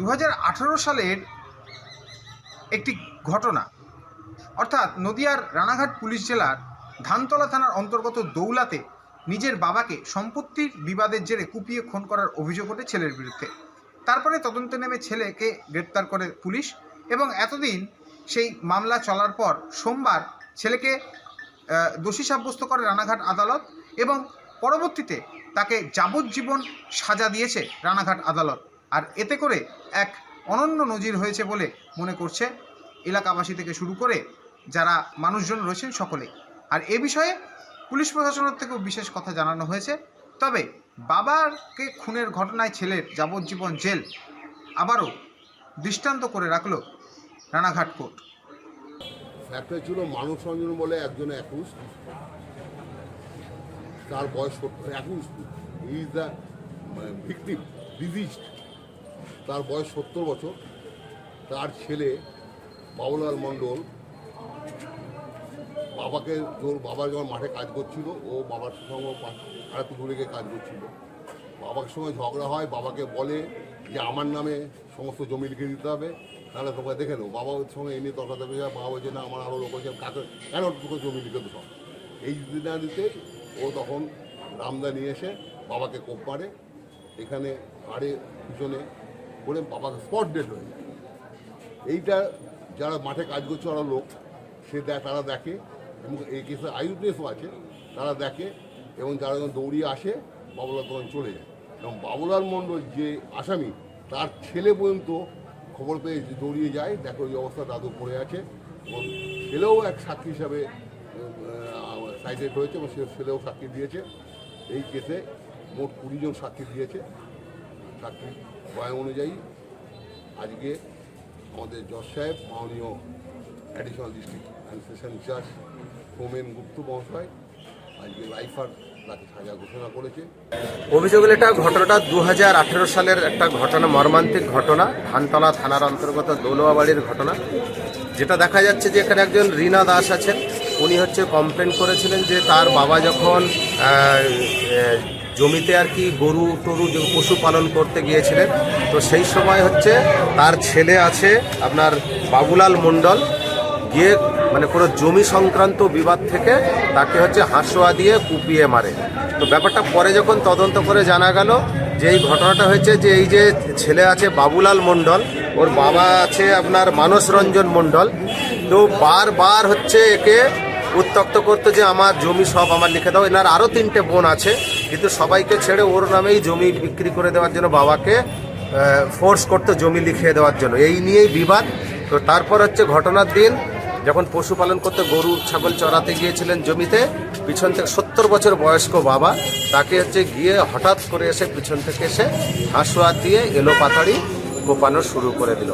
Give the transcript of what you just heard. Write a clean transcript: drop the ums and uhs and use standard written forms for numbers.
2018 সালের একটি ঘটনা, অর্থাৎ নদিয়ার রানাঘাট পুলিশ জেলার ধানতলা থানার অন্তর্গত দৌলাতে নিজের বাবাকে সম্পত্তির বিবাদের জেরে কুপিয়ে খুন করার অভিযোগ ওঠে ছেলের বিরুদ্ধে। তারপরে তদন্তে নেমে ছেলেকে গ্রেপ্তার করে পুলিশ এবং এতদিন সেই মামলা চলার পর সোমবার ছেলেকে দোষী সাব্যস্ত করে রানাঘাট আদালত এবং পরবর্তীতে তাকে যাবজ্জীবন সাজা দিয়েছে রানাঘাট আদালত। আর এতে করে এক অনন্য নজির হয়েছে বলে মনে করছে এলাকাবাসী থেকে শুরু করে যারা মানুষজন রয়েছেন সকলে। আর এ বিষয়ে পুলিশ প্রশাসনের থেকেও বিশেষ কথা জানানো হয়েছে। তবে বাবাকে খুনের ঘটনায় ছেলের যাবজ্জীবন জেল আবারও দৃষ্টান্ত করে রাখল রানাঘাট কোর্ট। একটা ছিল মানব রঞ্জন বলে একজন 21, তার বয়স 21, he is the victim diseased, তার বয়স 70 বছর। তার ছেলে বাবুলাল মণ্ডল বাবা যখন মাঠে কাজ করছিল, ও বাবার সঙ্গে আড়াতে দূরে গিয়ে কাজ করছিল। বাবার সঙ্গে ঝগড়া হয়, বাবাকে বলে যে আমার নামে সমস্ত জমি লিখে দিতে হবে, তাহলে তোকে দেখে নেবো। বাবা ওর সঙ্গে এনে তর্কাতে যায়, বাবা বলছে না আমার আরও লোক হয়েছে, কাকে কেন তোকে জমি লিখে দেবো সব। এই না দিতে ও তখন রামদা নিয়ে এসে বাবাকে কোপ মারে, এখানে আড়ে পিছনে করে বাবাকে স্পট ডেড হয়ে যায়। এইটা যারা মাঠে কাজ করছে ওরা লোক তারা দেখে, এবং এই কেসে আইউটনেসও আছে, তারা দেখে, এবং যারা যখন দৌড়িয়ে আসে বাবুলাল তখন চলে যায়। এবং বাবুলাল মণ্ডল যে আসামি, তার ছেলে পর্যন্ত খবর পেয়ে দৌড়িয়ে যায়, দেখো এই অবস্থা দাদু পড়ে আছে, এবং ছেলেও এক সাক্ষী হিসাবে সাইডেড হয়েছে, এবং সে ছেলেও সাক্ষী দিয়েছে। এই কেসে মোট 20 জন সাক্ষী দিয়েছে। সাক্ষী বয়ান অনুযায়ী আজকে আমাদের জজ সাহেব, মাননীয় অ্যাডিশনাল ডিস্ট্রিক্ট অ্যান্ড সেশন জাজ হোমেন গুপ্ত মহাশয় আজকে লাইফার তাকে সাজা ঘোষণা করেছে। অভিযোগ এটা ঘটনাটা 2018 সালের একটা ঘটনা, মর্মান্তিক ঘটনা, ধানতলা থানার অন্তর্গত দৌলুয়াবাড়ির ঘটনা। যেটা দেখা যাচ্ছে যে এখানে একজন রীনা দাস আছেন, উনি হচ্ছে কমপ্লেন করেছিলেন যে তার বাবা যখন জমিতে আর কি গরু টরু পশুপালন করতে গিয়েছিলেন, তো সেই সময় হচ্ছে তার ছেলে আছে আপনার বাবুলাল মণ্ডল, গিয়ে মানে কোনো জমি সংক্রান্ত বিবাদ থেকে তাকে হচ্ছে হাঁসোয়া দিয়ে কুপিয়ে মারে। তো ব্যাপারটা পরে যখন তদন্ত করে জানা গেল যে এই ঘটনাটা হয়েছে যে এই যে ছেলে আছে বাবুলাল মণ্ডল, ওর বাবা আছে আপনার মানস রঞ্জন মণ্ডল, তো বারবার হচ্ছে একে উত্ত্যক্ত করতো যে আমার জমি সব আমার লিখে দাও। এনার আরও 3টে বোন আছে, কিন্তু সবাইকে ছেড়ে ওর নামেই জমি বিক্রি করে দেওয়ার জন্য বাবাকে ফোর্স করতো জমি লিখিয়ে দেওয়ার জন্য। এই নিয়েই বিবাদ। তো তারপর হচ্ছে ঘটনার দিন যখন পশুপালন করতে গরু ছাগল চড়াতে গিয়েছিলেন জমিতে, পিছন থেকে 70 বছর বয়স্ক বাবা তাকে হচ্ছে গিয়ে হঠাৎ করে এসে পিছন থেকে এসে হাঁসুয়া দিয়ে এলো পাতাড়ি কোপানো শুরু করে দিল।